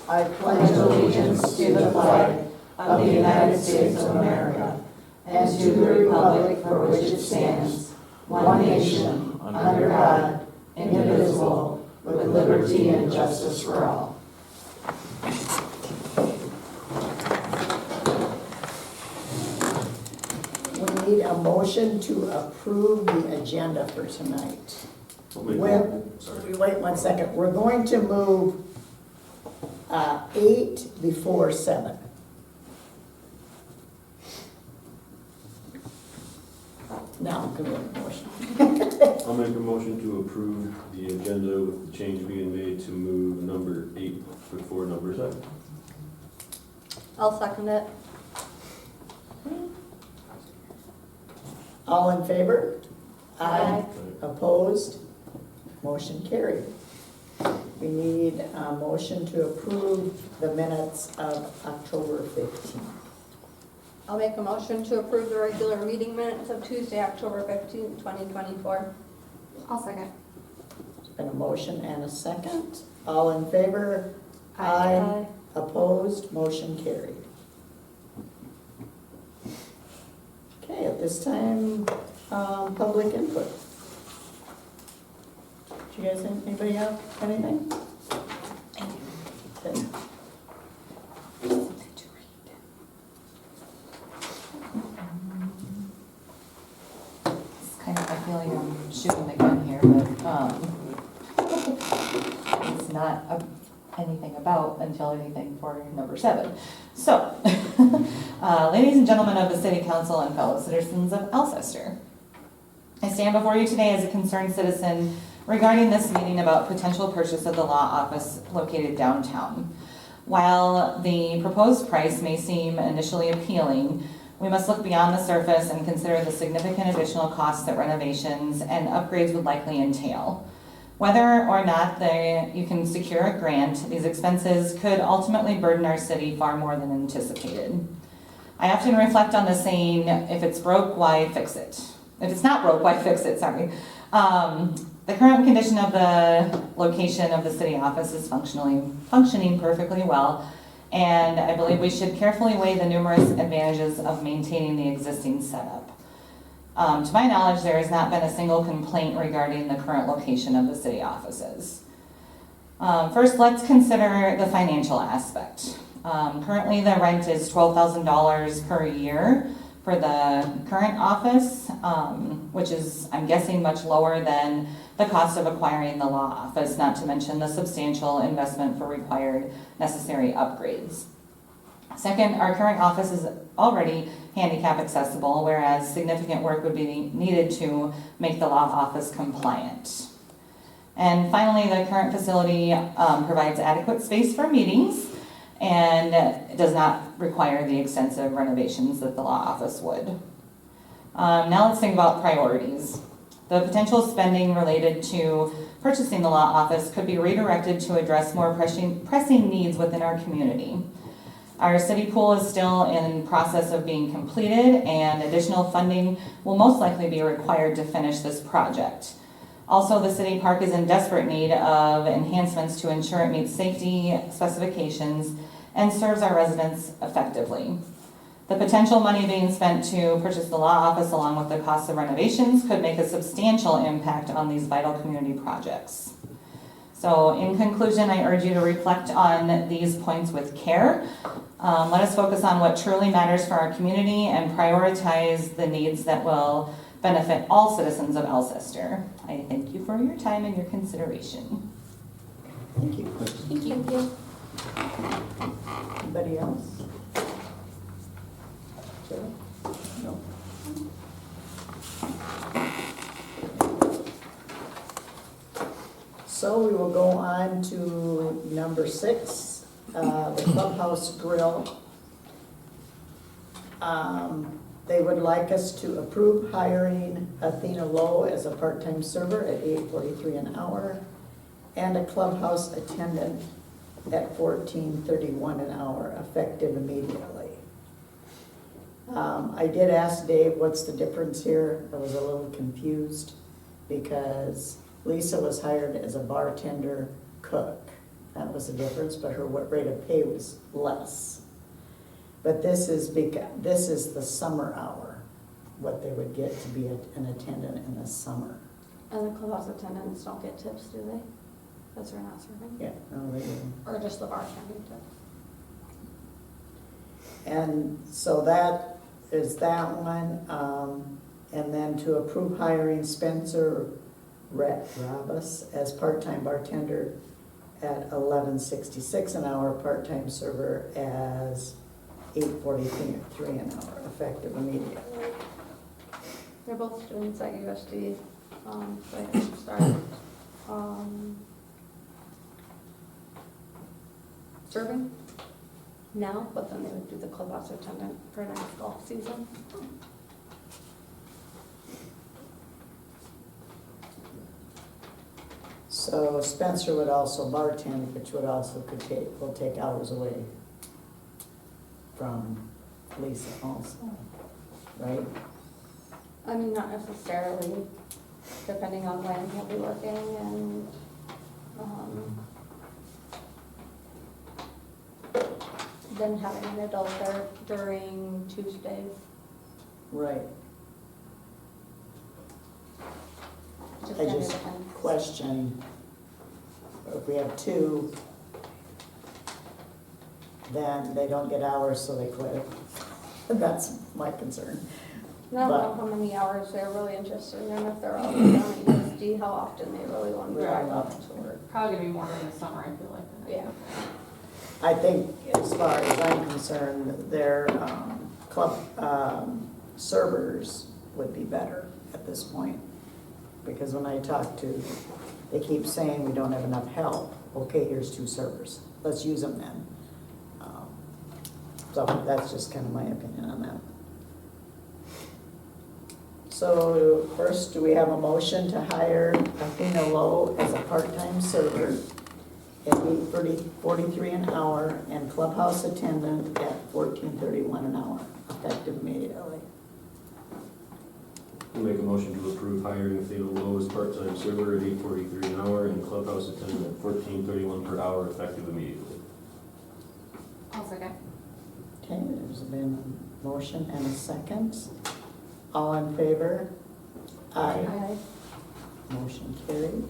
I pledge allegiance to the flag of the United States of America and to the republic for which it stands, one nation, under God, indivisible, with liberty and justice for all. We need a motion to approve the agenda for tonight. Wait 1 second. We're going to move 8 before 7. Now, I'm going to make a motion. I'll make a motion to approve the agenda with the change being made to move number 8 before number 7. I'll second it. All in favor? Aye. Opposed? Motion carried. We need a motion to approve the minutes of October 15th. I'll make a motion to approve the regular meeting minutes of Tuesday, October 15th, 2024. I'll second. There's been a motion and a second. All in favor? Aye. Opposed? Motion carried. Okay, at this time, public input. Do you guys, anybody have anything? Okay. It's kind of, I feel like I'm shooting the gun here, but it's not anything about until anything for number 7. So, ladies and gentlemen of the City Council and fellow citizens of Alcester, I stand before you today as a concerned citizen regarding this meeting about potential purchase of the law office located downtown. While the proposed price may seem initially appealing, we must look beyond the surface and consider the significant additional costs that renovations and upgrades would likely entail. Whether or not you can secure a grant, these expenses could ultimately burden our city far more than anticipated. I often reflect on the saying, if it's broke, why fix it? If it's not broke, why fix it, sorry. The current condition of the location of the city office is functioning perfectly well, and I believe we should carefully weigh the numerous advantages of maintaining the existing setup. To my knowledge, there has not been a single complaint regarding the current location of the city offices. First, let's consider the financial aspect. Currently, the rent is $12,000 per year for the current office, which is, I'm guessing, much lower than the cost of acquiring the law office, not to mention the substantial investment for required necessary upgrades. Second, our current office is already handicap accessible, whereas significant work would be needed to make the law office compliant. And finally, the current facility provides adequate space for meetings and does not require the extensive renovations that the law office would. Now let's think about priorities. The potential spending related to purchasing the law office could be redirected to address more pressing needs within our community. Our city pool is still in process of being completed, and additional funding will most likely be required to finish this project. Also, the city park is in desperate need of enhancements to ensure it meets safety specifications and serves our residents effectively. The potential money being spent to purchase the law office along with the cost of renovations could make a substantial impact on these vital community projects. So in conclusion, I urge you to reflect on these points with care. Let us focus on what truly matters for our community and prioritize the needs that will benefit all citizens of Alcester. I thank you for your time and your consideration. Thank you. Thank you. Anybody else? Sarah? No. So we will go on to number 6, the Clubhouse Grill. They would like us to approve hiring Athena Lowe as a part-time server at $8.43 an hour and a clubhouse attendant at $14.31 an hour, effective immediately. I did ask Dave, what's the difference here? I was a little confused because Lisa was hired as a bartender cook that was the difference, but her rate of pay was less. But this is the summer hour, what they would get to be an attendant in the summer. And the clubhouse attendants don't get tips, do they? Because they're not serving? Yeah, no, they didn't. Or just the bartending tips? And so that is that one. And then to approve hiring Spencer Rabus as part-time bartender at $11.66 an hour, part-time server as $8.43 an hour, effective immediately. They're both students at USD, so they can start, serving now, but then they would do the clubhouse attendant for next golf season. So Spencer would also bartend, which will take hours away from Lisa also, right? I mean, not necessarily, depending on when he'll be working and, then having an adult there during Tuesdays. Right. Just I kind of just depends. question, if we have two, then they don't get hours, so they quit. That's my concern. I don't know how many hours they're really interested in, if they're all down at USD, how often they really want to drive up to work. Probably gonna be more in the summer, I feel like. Yeah. I think, as far as I'm concerned, their club servers would be better at this point. Because when I talk to, they keep saying we don't have enough help. Okay, here's 2 servers. Let's use them then. So that's just kind of my opinion on that. So first, do we have a motion to hire Athena Lowe as a part-time server at $8.43 an hour and clubhouse attendant at $14.31 an hour, effective immediately? I'll make a motion to approve hiring Athena Lowe as part-time server at $8.43 an hour and clubhouse attendant at $14.31 per hour, effective immediately. I'll second. Okay, there's been a motion and a second. All in favor? Aye. Aye. Motion carried.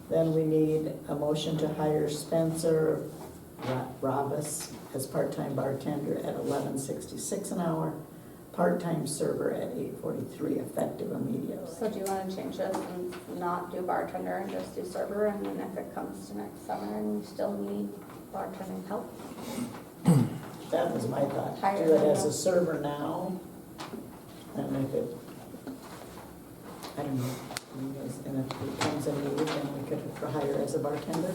Then we need a motion to hire Spencer Rabus as part-time bartender at $11.66 an hour, part-time server at $8.43, effective immediately. So do you want to change this and not do bartender and just do server, and then if it comes to next summer and we still need bartending help? That was my thought. Hire Do it them as now. a server now, and if it, I don't know, and if it becomes a need, then we could hire as a bartender.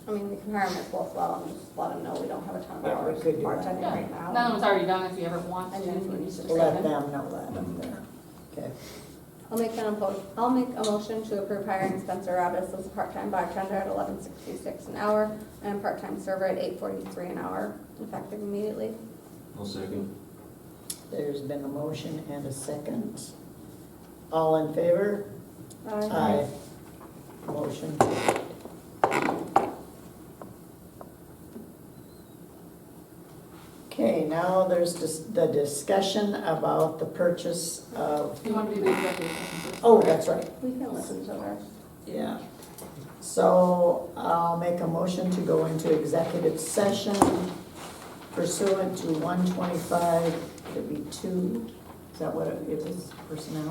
I mean, we can hire them as both well and just let them know we don't have a ton of Yeah, we hours could do that. bartending Yeah, right now. that one's already done if you ever want And to. then we need to Let train them know that up there. Okay. I'll make a motion to approve hiring Spencer Rabus as a part-time bartender at $11.66 an hour and part-time server at $8.43 an hour, effective immediately. I'll second. There's been a motion and a second. All in favor? Aye. Motion carried. Okay, now there's the discussion about the purchase of, You want to do the executive session first? oh, that's right, We can listen to theirs. yeah. So I'll make a motion to go into executive session pursuant to 125, it'd be 2, is that what it is, personnel?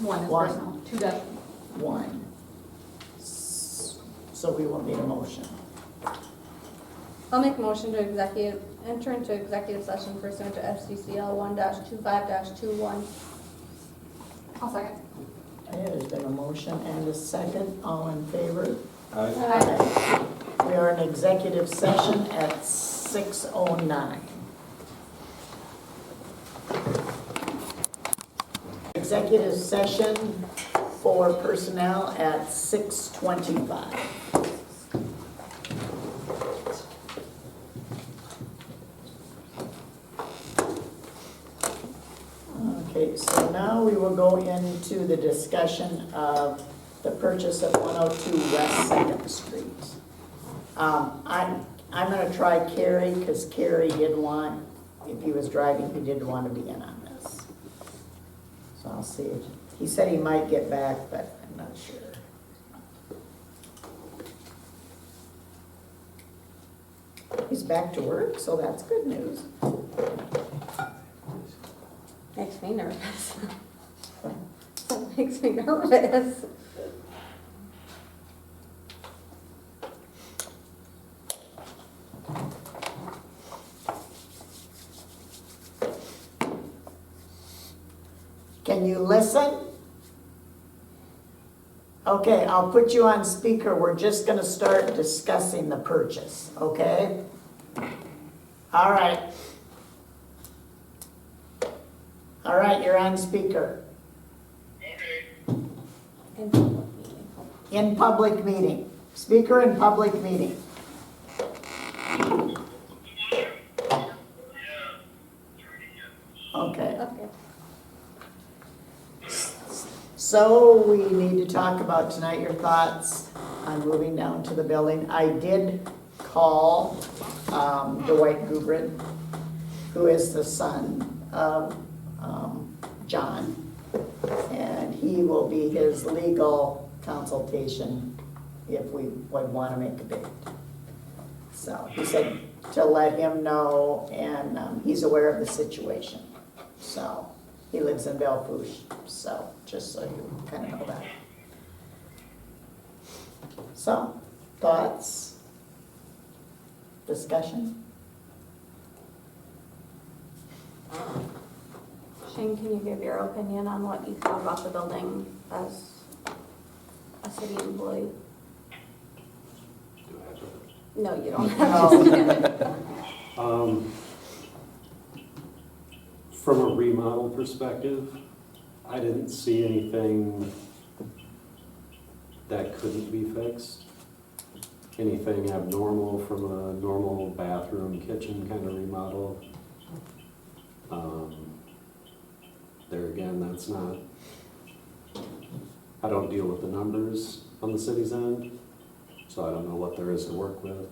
One is One. personal, 2 does. 1. So we will need a motion. I'll make a motion to enter into executive session pursuant to FCCL 1-25-21. I'll second. Okay, there's been a motion and a second, all in favor? Aye. Aye. We are in executive session at 6:09. Executive session for personnel at 6:25. Okay, so now now we will go into the discussion of the purchase of 102 West Second Street. I'm gonna try Kerry, because Kerry did want, if he was driving, he did want to be in on this. So I'll see. He said he might get back, but I'm not sure. He's back to work, so that's good news. Makes me nervous. That makes me nervous. Can you listen? Okay, I'll put you on speaker. We're just gonna start discussing the purchase, okay? All right. All right, you're on speaker. In public meeting. Speaker in public meeting. Okay. Okay. So we need to talk about tonight your thoughts on moving down to the building. I did call Dwight Gubrin, who is the son of John, and he will be his legal consultation if we would want to make a bid. So he said to let him know, and he's aware of the situation. So he lives in Belle Fourche, so just so you kind of know that. So, thoughts? Discussion? Shane, can you give your opinion on what you thought about the building as a city employee? Do I have to? No, you don't have to. From a remodel perspective, I didn't see anything that couldn't be fixed. Anything abnormal from a normal bathroom, kitchen kind of remodel. There again, that's not, I don't deal with the numbers on the city's end, so I don't know what there is to work with.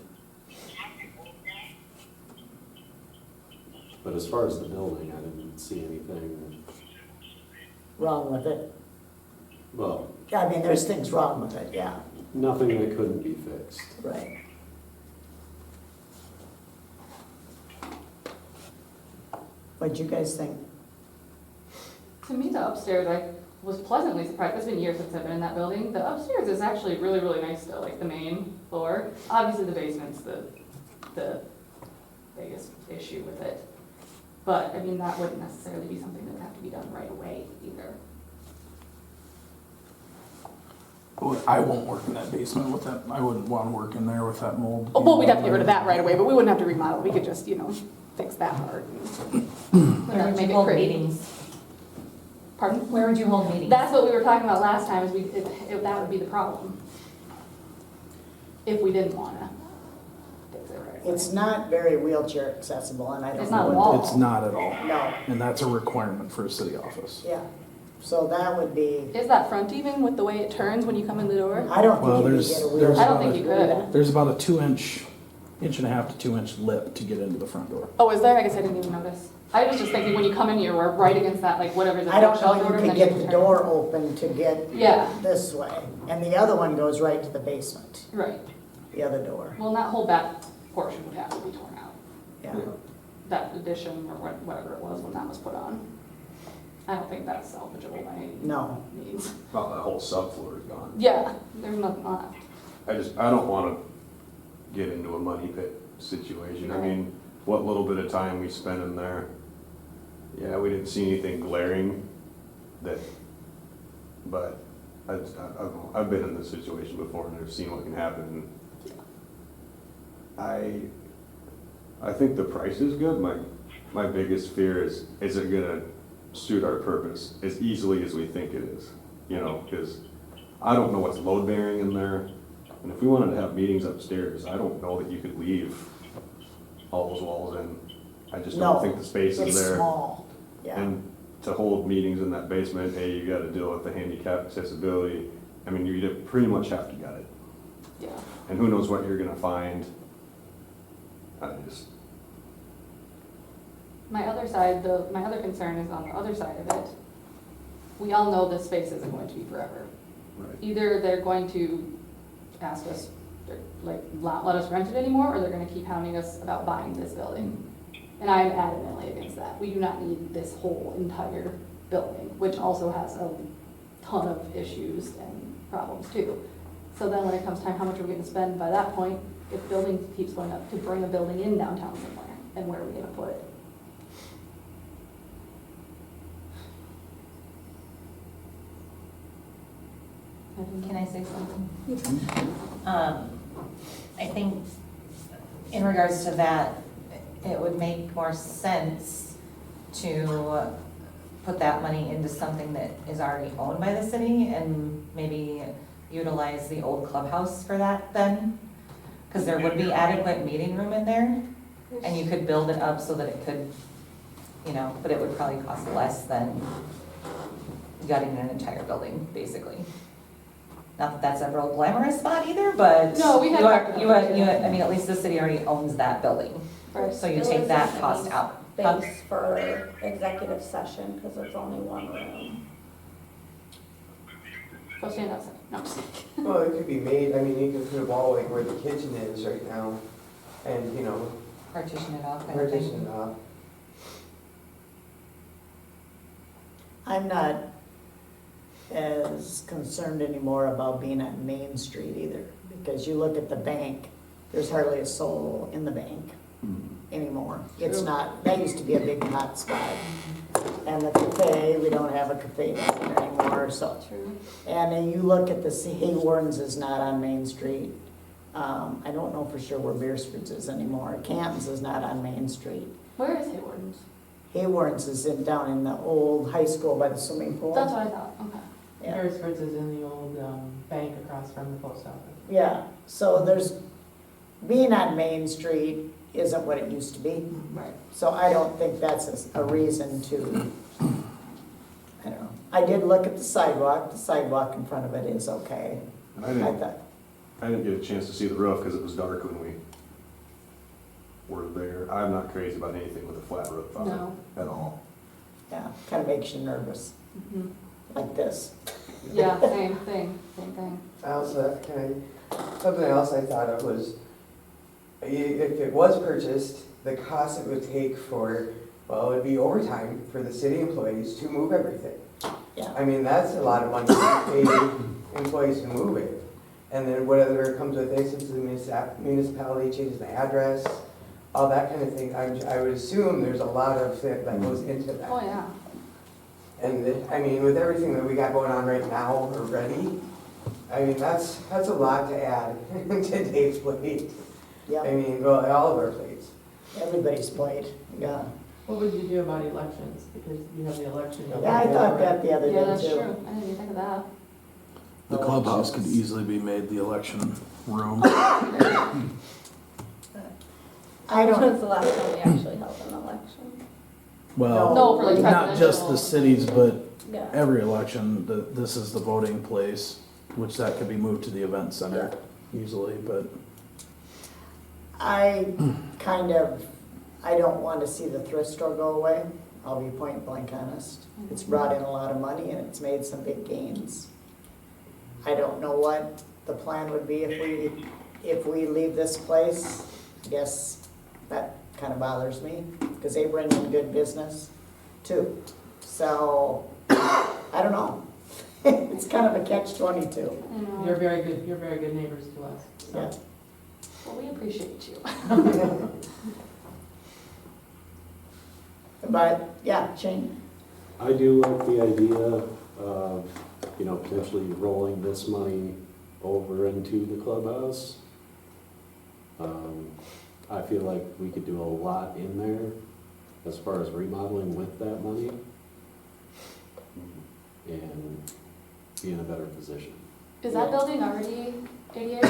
But as far as the building, I didn't see anything, Wrong with it? well, I mean, there's things wrong with it, yeah, nothing that couldn't be fixed. right. What'd you guys think? To me, the upstairs, I was pleasantly surprised. It's been years since I've been in that building. The upstairs is actually really, really nice still, like the main floor. Obviously, the basement's the biggest issue with it. But, I mean, that wouldn't necessarily be something that would have to be done right away either. Well, I won't work in that basement with that, I wouldn't want to work in there with that mold. Oh, well, we'd have to get rid of that right away, but we wouldn't have to remodel. We could just, fix that part. Where would Make you it hold pretty. meetings? Pardon? Where would you hold meetings? That's what we were talking about last time, is that would be the problem. If we didn't wanna fix it right away. It's not very wheelchair accessible, and I don't It's know not a what wall. It's not at all, No, and that's a requirement for a city office. yeah, so that would be, Is that front even with the way it turns when you come in the door? I don't Well, think you there's- could get a there's wheelchair. I don't think you could. There's about a 2 inch, inch and a half to 2 inch lip to get into the front door. Oh, is there? I guess I didn't even notice. I was just thinking when you come in, you're right against that, like whatever the I don't bookshelf know, door, you and could then get can the turn. door open to get Yeah. this way, and the other one goes right to the basement, Right. the other door, Well, that whole back portion would have to be torn out. yeah. That addition or whatever it was when that was put on. I don't think that's salvageable by any No, means. Well, that whole subfloor is gone. Yeah, there's nothing left. I don't wanna get into a money pit situation. I mean, what little bit of time we spent in there, yeah, we didn't see anything glaring that, but I've been in this situation before and I've seen what can happen. I think the price is good. My biggest fear is it gonna suit our purpose as easily as we think it is? Because I don't know what's load bearing in there. And if we wanted to have meetings upstairs, I don't know that you could leave all those walls in. I just No, don't think the space is it's there. small, yeah. And to hold meetings in that basement, hey, you gotta deal with the handicap accessibility. I mean, you pretty much have to gut it. Yeah. And who knows what you're gonna find. I just, My other concern is on the other side of it. We all know this space isn't going to be forever. right. Either they're going to ask us, like, not let us rent it anymore, or they're gonna keep hounding us about buying this building. And I'm adamantly against that. We do not need this whole entire building, which also has a ton of issues and problems too. So then when it comes time, how much are we gonna spend by that point, if the building keeps going up, to bring a building in downtown somewhere, and where are we gonna put it? Can I say something? I think in regards to that, it would make more sense to put that money into something that is already owned by the city and maybe utilize the old clubhouse for that then. Because there would be adequate meeting room in there, and you could build it up so that it could, you know, but it would probably cost less than gutting an entire building, basically. Not that that's a real glamorous spot either, but No, we had talked about that, I mean, at least the city already owns that building, Right. so you It take was that a cost nice out. Space for executive session, because there's only one room. Go stand outside. No, I'm just kidding. Well, it could be made, I mean, you could put a wall like where the kitchen is right now, and, you know, Partition it off, kind of thing. partition it off. I'm not as concerned anymore about being on Main Street either, because you look at the bank, there's hardly a soul in the bank anymore. It's True. not, that used to be a big hot spot. And the cafe, we don't have a cafe down there anymore, so. True. And then you look at the, Haywarden's is not on Main Street. I don't know for sure where Beersford's is anymore. Canton's is not on Main Street. Where is Haywarden's? Haywarden's is down in the old high school by the swimming pool. That's what I thought, okay. Yeah. Beresford's is in the old bank across from the post office. Yeah, so there's, being on Main Street isn't what it used to be. Right. So I don't think that's a reason to, I don't know. I did look at the sidewalk in front of it is okay. I I didn't, thought, I didn't get a chance to see the roof because it was dark when we were there. I'm not crazy about anything with a flat roof on No. it at all. yeah, kind of makes you nervous, Mhm. like this. Yeah, same thing. I also, something else I thought of was, if it was purchased, the cost it would take for, well, it would be overtime for the city employees to move everything. Yeah. I mean, that's a lot of money to pay employees to move it. And then whatever comes with it, since the municipality changes the address, all that kind of thing, I would assume there's a lot of that goes into that. Oh, yeah. And I mean, with everything that we got going on right now already, I mean, that's a lot to add to Dave's plate. I Yeah, mean, well, all of our plates. everybody's played, yeah. What would you do about elections? Because you have the election. Yeah, I thought that the other Yeah, day that's too. true. I didn't even think of that. The clubhouse could easily be made the election room. I Which don't, was the last time we actually held an election? Well, No, for like not just the presidential. cities, but Yeah. every election, this is the voting place, which that could be moved to the event center easily, but I don't want to see the thrift store go away. I'll be point blank honest. It's brought in a lot of money and it's made some big gains. I don't know what the plan would be if we leave this place. I guess that kind of bothers me because they bring in good business too. So, I don't know. It's kind of a catch-22. I know. You're very good neighbors to us. So. Yeah. Well, we appreciate you. But, yeah, Shane. I do like the idea of, potentially rolling this money over into the clubhouse. I feel like we could do a lot in there as far as remodeling with that money and be in a better position. Is that building already ADA,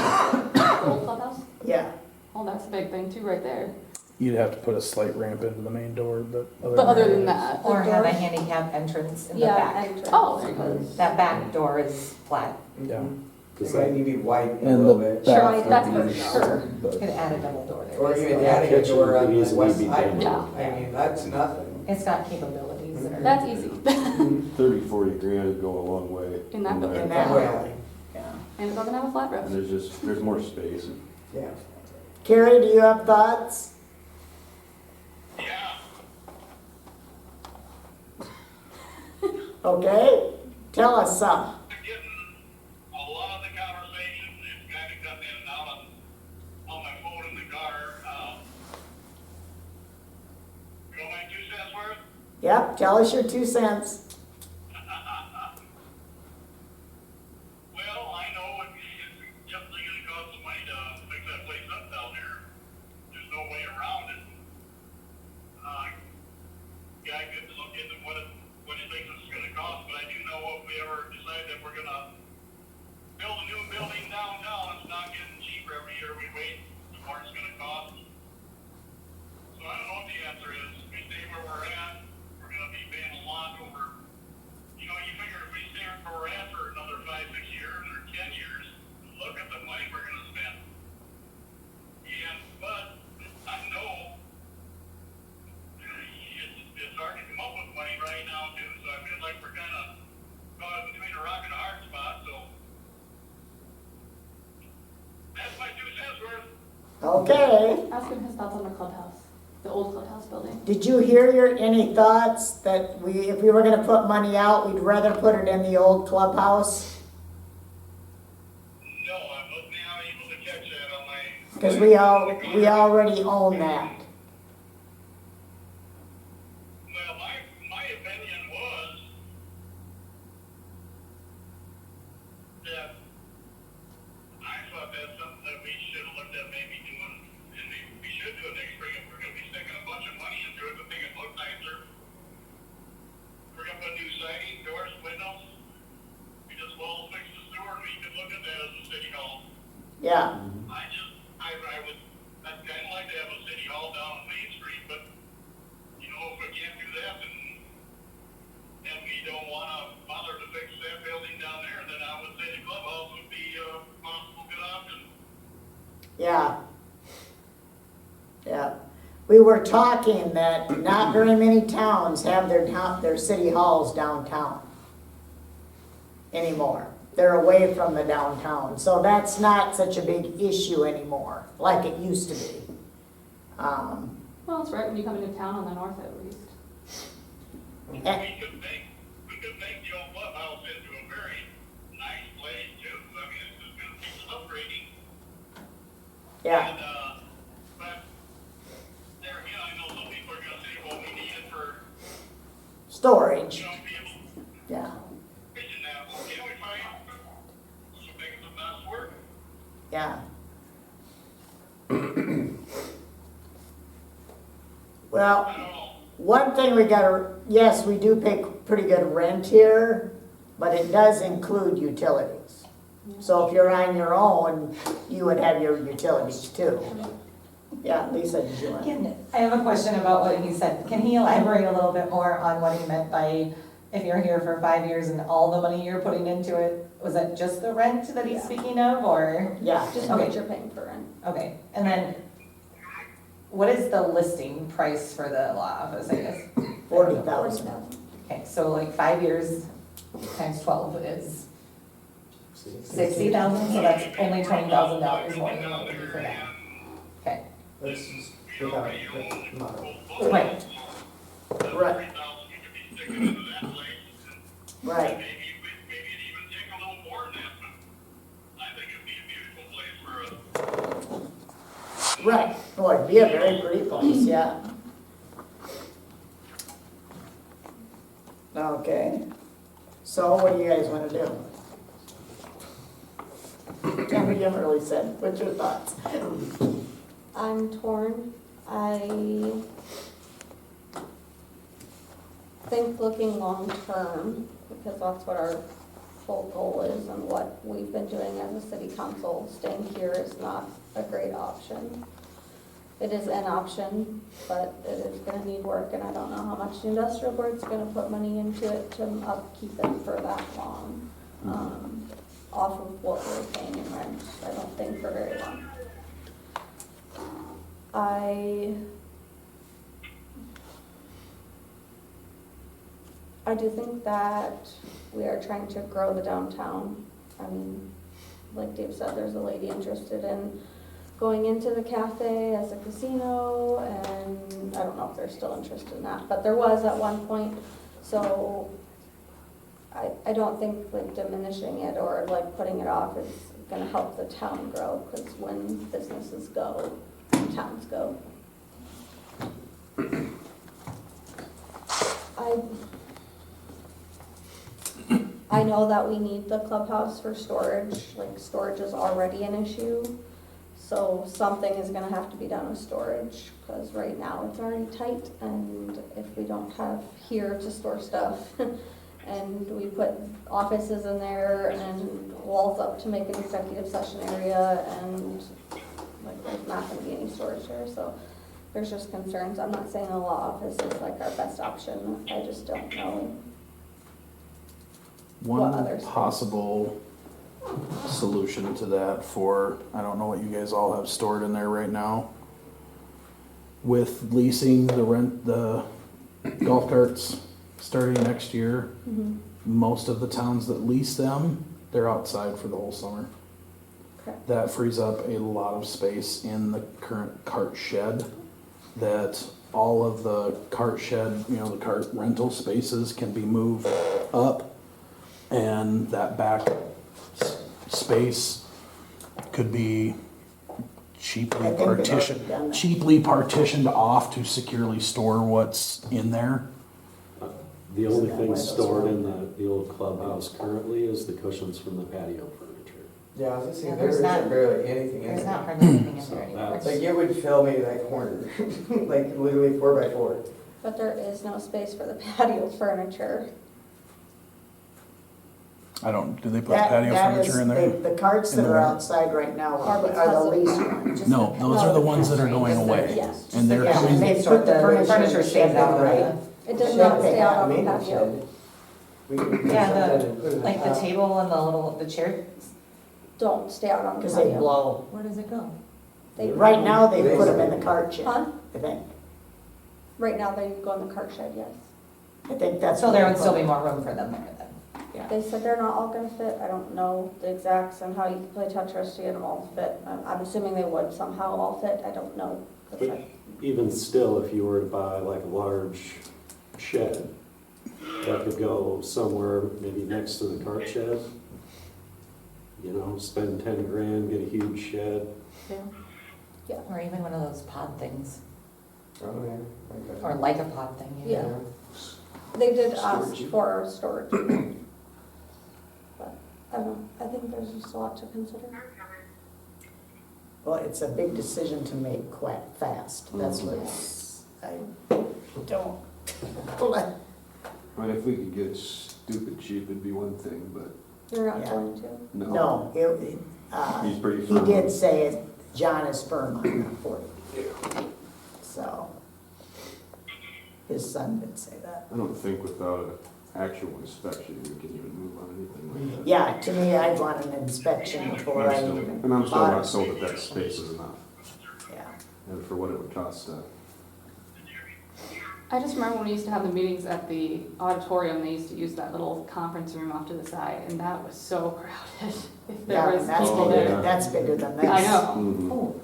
the old clubhouse? Yeah. Oh, that's a big thing too, right there. you'd have to put a slight ramp into the main door, but But other than that, Or have a handicap entrance in the Yeah, back. entrance. oh, there you go. That back door is flat. Yeah. It might need to be widened a And little the bit. Sure, back that's would be for sure. but- Could add a double door there. Or even basically. adding a door on Kitchen the could west easily be side. done. I mean, that's nothing. It's got capabilities that are. That's easy. 30, 40 grand would go a long way. In that building. In that way, Yeah. And it doesn't have a flat And roof. there's more space. yeah. Carrie, do you have thoughts? Okay, tell us some. Getting a lot of the conversation, it's kind of cutting in and out on my phone in the car. You want my 2 cents worth? Yep, tell us your 2 cents. Well, I know it's definitely gonna cost some money to fix that place up down there. There's no way around it. Guy could look into what he thinks it's gonna cost, but I do know if we ever decide that we're gonna build a new building downtown, it's not getting cheaper every year we wait, the more it's gonna cost. So I don't know what the answer is. If we stay where we're at, we're gonna be paying a lot over, you figure if we stay where we're at for another 5, 6 years or 10 years, look at the money we're gonna spend. But I know it's hard to come up with money right now too, so I feel like we're kind of caught between a rock and a hard spot, so that's my 2 cents worth. Okay, Ask him his thoughts on the clubhouse, the old clubhouse building. did you hear any thoughts that if we were gonna put money out, we'd rather put it in the old clubhouse? No, I wasn't able to catch that on my. Because we already own that. Well, my opinion was that I thought that's something that we should have looked at maybe doing, and we should do it next spring if we're gonna be sticking a bunch of money into it to make it look nicer. We're gonna put new siding, doors, windows. We just well fix the sewer, and we could look at that as a city hall. Yeah, I'd kind of like to have a city hall down on Main Street, but, if we can't do that, and we don't want to bother to fix that building down there, then I would say the clubhouse would be a possible good option. yeah. Yeah. We were talking that not very many towns have their city halls downtown anymore. They're away from the downtown, so that's not such a big issue anymore, like it used to be. Well, it's right when you come into town on the north at least. We could make the old clubhouse into a very nice place too. I mean, it's just going to be upgrading. Yeah, And, but there again, I know some people are going to say, well, we need it for, storage, people yeah, vision that. Okay, we find, so make it the best work. yeah. Well, I don't know. one thing yes, we do pay pretty good rent here, but it does include utilities. So if you're on your own, you would have your utilities too. Yeah, Lisa, did you want? I have a question about what he said. Can he elaborate a little bit more on what he meant by if you're here for 5 years and all the money you're putting into it? Was that just the rent that he's Yeah. speaking of, or? Yeah, Just how much you're paying for rent. Okay, and then what is the listing price for the law office, I guess? 40,000. Okay, so like 5 years times 12 is 60,000, so that's only $20,000 more than what we do for that. Okay, Let's just pick out the amount. right, Right. Right. Maybe it'd even take a little more than that, but I think it'd be a beautiful place for us. Right, oh, it'd be a very pretty place, yeah. Okay, so what do you guys wanna do? Tell me, you haven't really said, what's your thoughts? I'm torn. I think looking long-term, because that's what our full goal is and what we've been doing as a city council, staying here is not a great option. it is an option, but it is gonna need work, and I don't know how much the industrial board's gonna put money into it to upkeep it for that long. Off of what we're paying in rent, I don't think for very long. I do think that we are trying to grow the downtown. I mean, like Dave said, there's a lady interested in going into the cafe as a casino, and I don't know if they're still interested in that, but there was at one point. So I don't think like diminishing it or like putting it off is gonna help the town grow, because when businesses go, towns go. I know that we need the clubhouse for storage, like storage is already an issue. So something is gonna have to be done with storage, because right now it's already tight, and if we don't have here to store stuff, and we put offices in there and walls up to make an executive session area, and like there's not gonna be any storage there, so there's just concerns. I'm not saying the law office is like our best option, I just don't know. What One others think? possible solution to that for, I don't know what you guys all have stored in there right now. With leasing the golf carts starting next year, most of the towns that lease them, they're outside for the whole summer. Correct. That frees up a lot of space in the current cart shed, that all of the cart shed, you know, the cart rental spaces can be moved up, and that back space could be cheaply partitioned off to securely store what's in there. The only thing stored in the old clubhouse currently is the cushions from the patio furniture. Yeah, I was gonna say, Yeah, there there's not- isn't barely anything in There's there. not hardly anything in So there anymore. that's- Like, it would fill me that corner, like literally 4x4. But there is no space for the patio furniture. Do they put patio furniture in there? The carts that are outside right now are the leased ones. No, those are the ones that are going away. Yes. And they're Yeah, coming, they put the furniture stays out, right? It does not stay out on the Maintenance patio. shed. We could do Yeah, something and put it in Like the top. table and the chair, Don't stay out on the Because they patio. blow. where does it go? They- Right now, they put them in the cart shed, Huh? I think. Right now, they go in the cart shed, yes. I think that's. So what there they would still put be it. more room for them there then? They said they're not all gonna fit. I don't know the exacts and how you can play Tetris to get them all to fit. I'm assuming they would somehow all fit. I don't know. 'Cause But I- even still, if you were to buy like a large shed, that could go somewhere maybe next to the cart shed. You know, spend 10 grand, get a huge shed. Or even one of those pod things, Oh, yeah, like or that. like a pod thing. Yeah. They did ask Storage. for storage. But I don't know. I think there's just a lot to consider. Well, it's a big decision to make quite fast. That's what I don't. But if we could get it stupid cheap, it'd be one thing, but You're not Yeah. going to? No, He's pretty he firm. did say it, John is firm on that for it. So, his son did say that. I don't think without an actual inspection, we can even move on anything like that. Yeah, to me, I'd want an inspection before I even. And I'm still bought not it. sold that that space is enough, Yeah. and for what it would cost, I just remember when we used to have the meetings at the auditorium, they used to use that little conference room off to the side, and that was so crowded. If there Yeah, was and that's people bigger- there. yeah. That's bigger than this. I know. Mhm. Oh,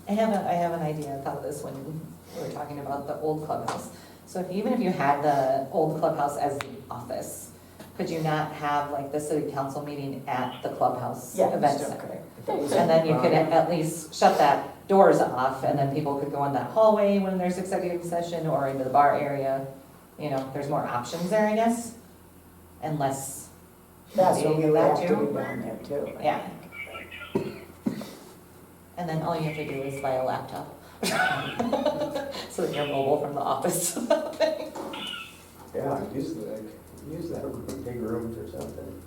I have an idea about this when we were talking about the old clubhouse. So even if you had the old clubhouse as the office, could you not have like the city council meeting at the clubhouse Yeah, event still center? could. And then you could at least shut that doors off, and then people could go in that hallway when there's executive session, or into the bar area. You know, there's more options there, I guess, and less. That's what we meeting would that have to too. do down there too. Yeah. And then all you have to do is buy a laptop. So that you're mobile from the office. Yeah, use that big room for something.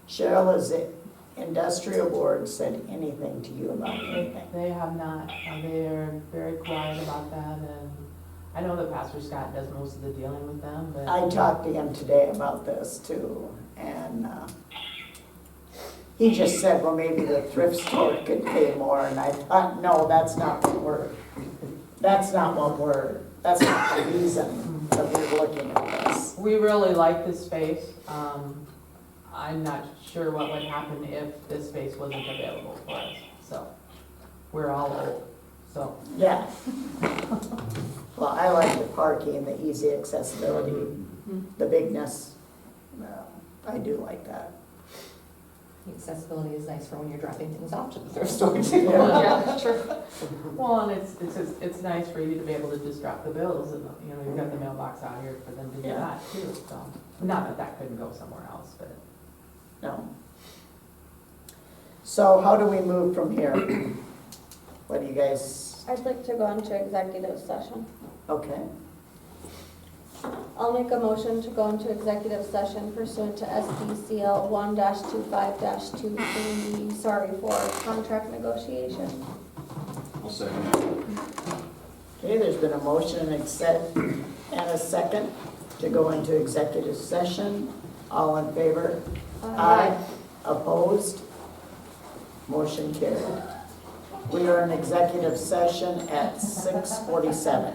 Cheryl, is it industrial board said anything to you about anything? They have not, they are very quiet about that, and I know that Pastor Scott does most of the dealing with them, but. I talked to him today about this too, and he just said, well, maybe the thrift store could pay more, and I thought, no, that's not the reason that we're looking at this. We really like this space. I'm not sure what would happen if this space wasn't available for us, so. We're all old, so. Yeah. Well, I like the parking, the easy accessibility, the bigness. I do like that. Accessibility is nice for when you're dropping things off to the thrift store too. Yeah, true. Well, and it's nice for you to be able to just drop the bills, and, you know, you've got the mailbox out here for them to do Yeah. that too, so. Not that that couldn't go somewhere else, but. No. So how do we move from here? What do you guys, I'd like to go into executive session. okay? I'll make a motion to go into executive session pursuant to SDCL 1-25-23, for contract negotiation. I'll second. Okay, there's been a motion and a second to go into executive session. All in favor? Aye. Opposed? Motion carried. We are in executive session at 6:47.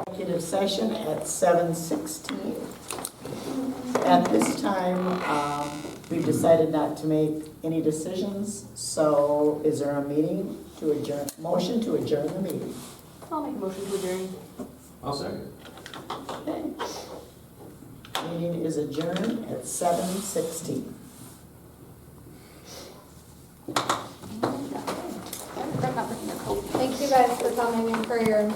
Executive session at 7:16. At this time, we've decided not to make any decisions, so is there a motion to adjourn the meeting? I'll make a motion to adjourn. I'll second. Okay. Meeting is adjourned at 7:16. Thank you guys for coming and for your